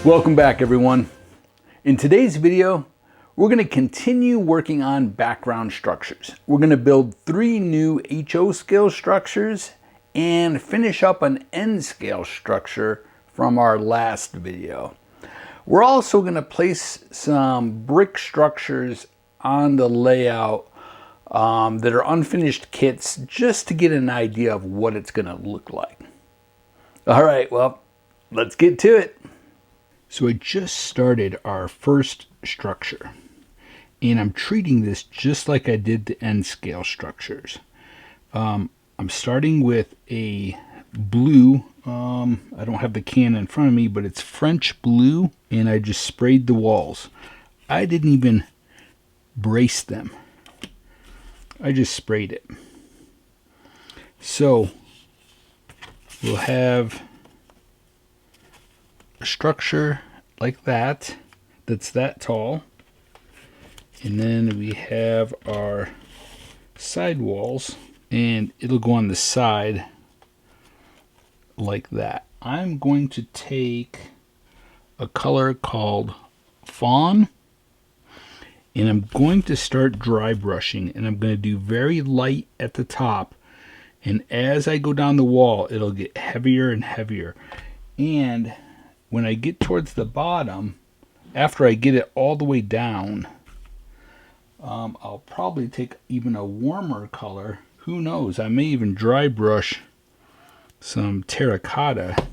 Welcome back, everyone. In today's video, we're going to continue working on background structures. We're going to build 3 new HO scale structures and finish up an N scale structure from our last video. We're also going to place some brick structures on the layout that are unfinished kits just to get an idea of what it's going to look like. All right, well, let's get to it. So I just started our first structure, and I'm treating this just like I did the N scale structures. I'm starting with a blue, I don't have the can in front of me, but it's French blue, and I just sprayed the walls. I didn't even brace them. I just sprayed it. So we'll have a structure like that, that's that tall, and then we have our side walls, and it'll go on the side like that. I'm going to take a color called fawn, and I'm going to start dry brushing, and I'm going to do very light at the top, and as I go down the wall it'll get heavier and heavier. And when I get towards the bottom, after I get it all the way down, I'll probably take even a warmer color. Who knows, I may even dry brush some terracotta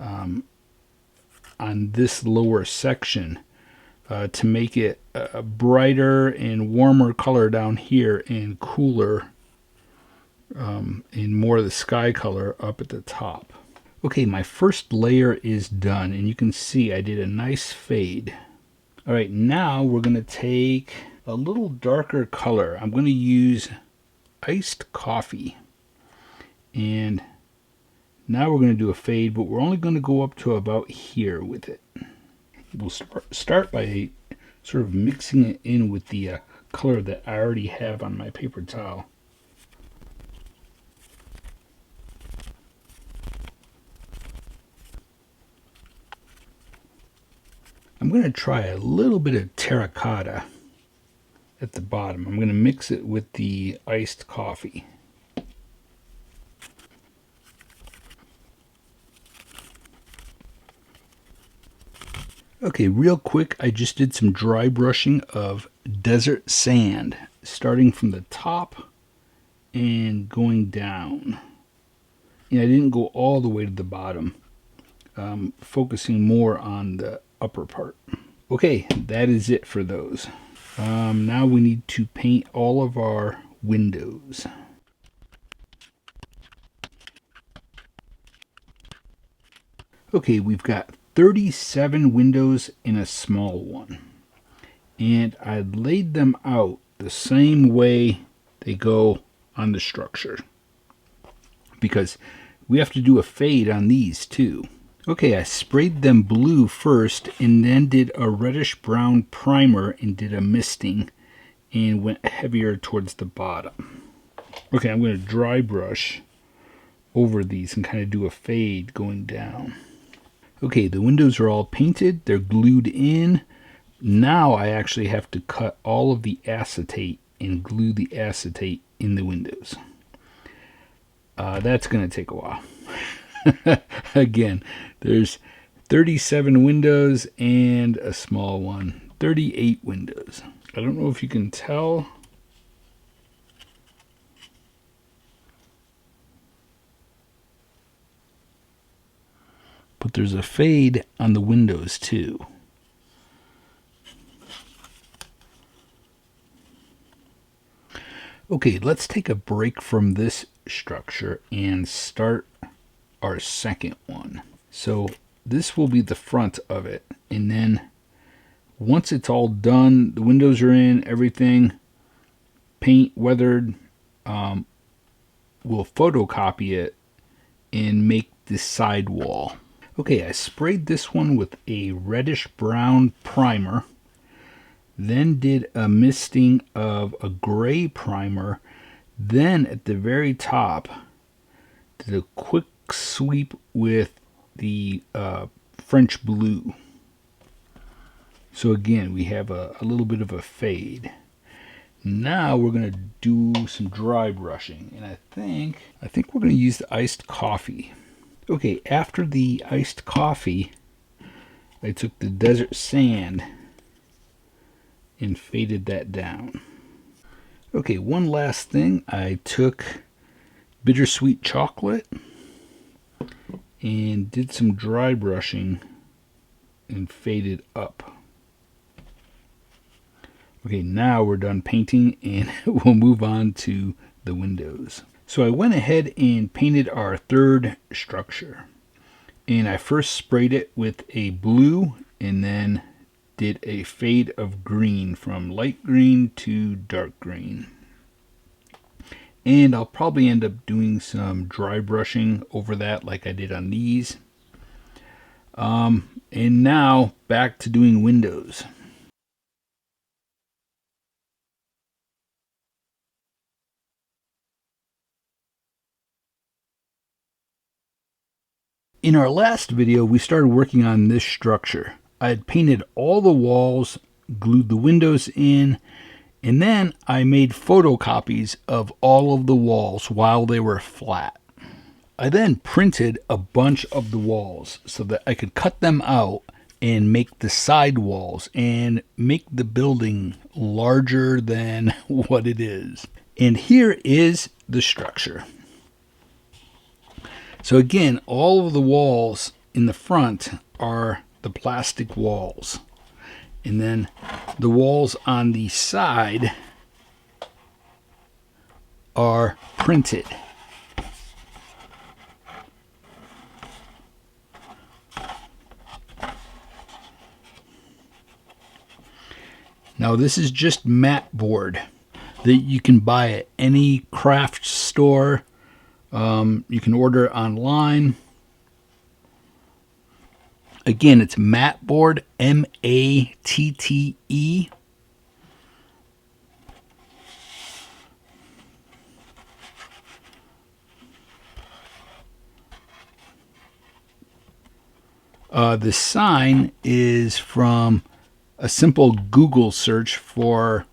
on this lower section to make it a brighter and warmer color down here and cooler and more of the sky color up at the top. Okay, my first layer is done, and you can see I did a nice fade. All right, now we're going to take a little darker color. I'm going to use iced coffee, and now we're going to do a fade, but we're only going to go up to about here with it. We'll start by sort of mixing it in with the color that I already have on my paper towel. I'm going to try a little bit of terracotta at the bottom. I'm going to mix it with the iced coffee. Okay, real quick, I just did some dry brushing of desert sand, starting from the top and going down. And I didn't go all the way to the bottom, focusing more on the upper part. Okay, that is it for those. Now we need to paint all of our windows. Okay, we've got 37 windows in a small one, and I laid them out the same way they go on the structure because we have to do a fade on these too. Okay, I sprayed them blue first and then did a reddish brown primer and did a misting and went heavier towards the bottom. Okay, I'm going to dry brush over these and kind of do a fade going down. Okay, the windows are all painted, they're glued in. Now I actually have to cut all of the acetate and glue the acetate in the windows. That's going to take a while. Again, there's 37 windows and a small one, 38 windows. I don't know if you can tell. But there's a fade on the windows too. Okay, let's take a break from this structure and start our second one. So this will be the front of it, and then once it's all done, the windows are in, everything, paint weathered, we'll photocopy it and make the side wall. Okay, I sprayed this one with a reddish brown primer, then did a misting of a gray primer, then at the very top did a quick sweep with the French blue. So again, we have a little bit of a fade. Now we're going to do some dry brushing, and I think we're going to use the iced coffee. Okay, after the iced coffee, I took the desert sand and faded that down. Okay, one last thing, I took bittersweet chocolate and did some dry brushing and faded up. Okay, now we're done painting and we'll move on to the windows. So I went ahead and painted our third structure. And I first sprayed it with a blue and then did a fade of green from light green to dark green. And I'll probably end up doing some dry brushing over that like I did on these. And now back to doing windows. In our last video, we started working on this structure. I had painted all the walls, glued the windows in, and then I made photocopies of all of the walls while they were flat. I then printed a bunch of the walls so that I could cut them out and make the side walls and make the building larger than what it is. And here is the structure. So again, all of the walls in the front are the plastic walls. And then the walls on the side are printed. Now this is just mat board that you can buy at any craft store. You can order it online. Again, it's mat board, M-A-T-T-E. The sign is from a simple Google search for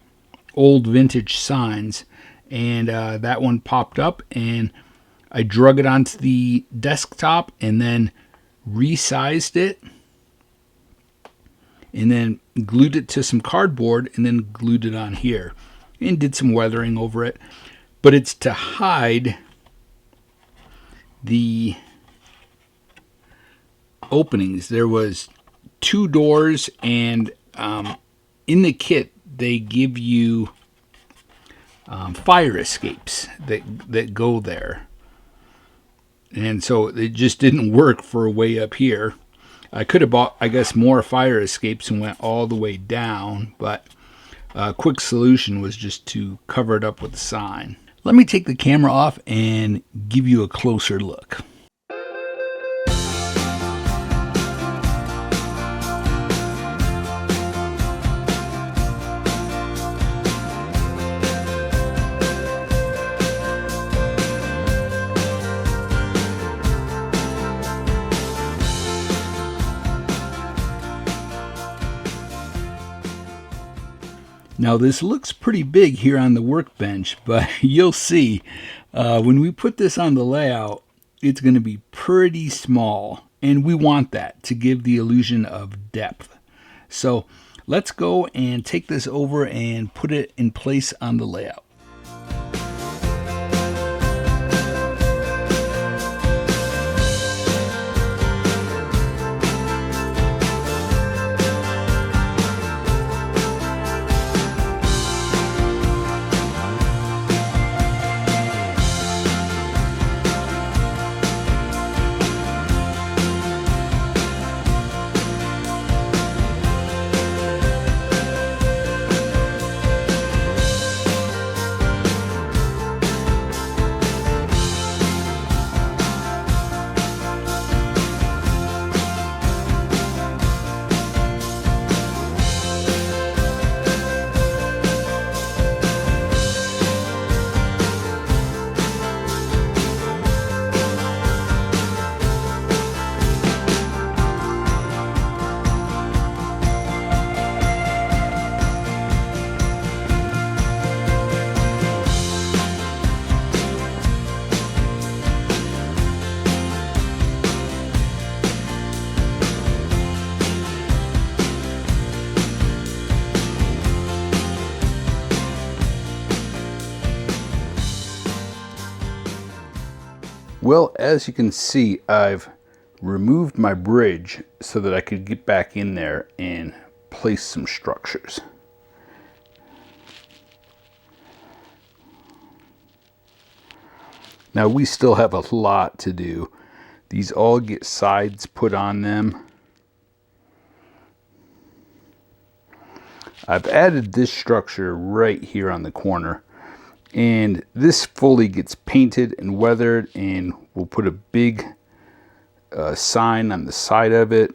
old vintage signs, and that one popped up, and I drug it onto the desktop and then resized it and then glued it to some cardboard and then glued it on here and did some weathering over it. But it's to hide the openings. There was 2 doors, and in the kit they give you fire escapes that go there. And so it just didn't work for way up here. I could have bought, I guess, more fire escapes and went all the way down, but a quick solution was just to cover it up with a sign. Let me take the camera off and give you a closer look. Now this looks pretty big here on the workbench, but you'll see when we put this on the layout, it's going to be pretty small, and we want that to give the illusion of depth. So let's go and take this over and put it in place on the layout. Well, as you can see, I've removed my bridge so that I could get back in there and place some structures. Now we still have a lot to do. These all get sides put on them. I've added this structure right here on the corner, and this fully gets painted and weathered, and we'll put a big sign on the side of it.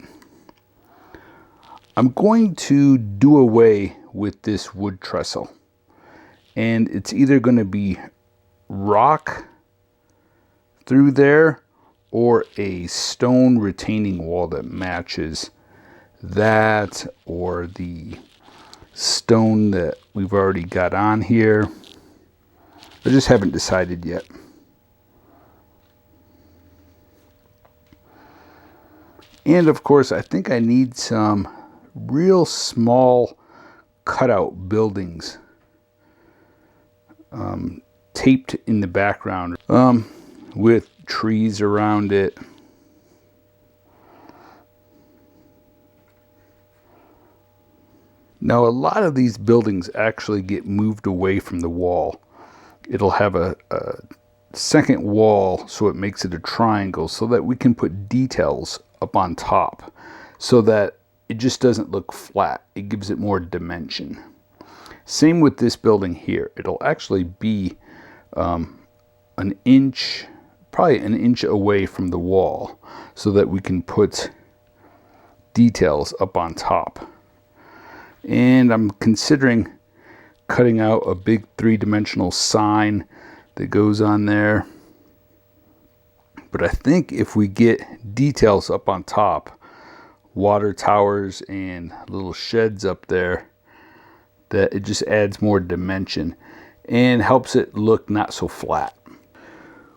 I'm going to do away with this wood trestle, and it's either going to be rock through there or a stone retaining wall that matches that, or the stone that we've already got on here. I just haven't decided yet. And of course, I think I need some real small cutout buildings taped in the background with trees around it. Now, a lot of these buildings actually get moved away from the wall. It'll have a second wall, so it makes it a triangle, so that we can put details up on top, so that it just doesn't look flat. It gives it more dimension. Same with this building here. It'll actually be an inch, probably an inch away from the wall, so that we can put details up on top. And I'm considering cutting out a big 3-dimensional sign that goes on there. But I think if we get details up on top, water towers and little sheds up there, that it just adds more dimension and helps it look not so flat.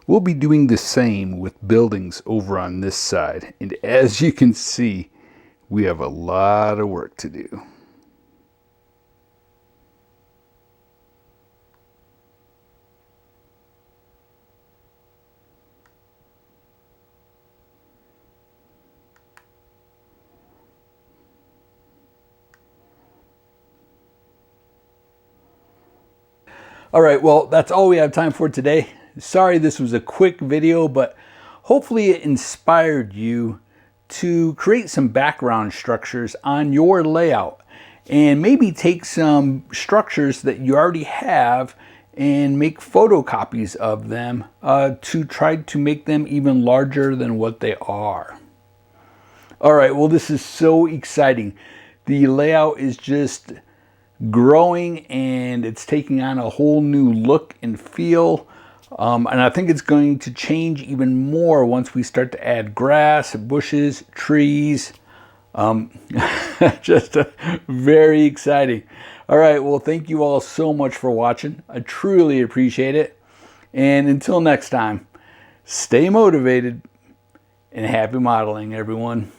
We'll be doing the same with buildings over on this side. And as you can see, we have a lot of work to do. All right, well, that's all we have time for today. Sorry this was a quick video, but hopefully it inspired you to create some background structures on your layout, and maybe take some structures that you already have and make photocopies of them to try to make them even larger than what they are. All right, well, this is so exciting. The layout is just growing, and it's taking on a whole new look and feel. And I think it's going to change even more once we start to add grass, bushes, trees. Just very exciting. All right, well, thank you all so much for watching. I truly appreciate it. And until next time, stay motivated and happy modeling, everyone.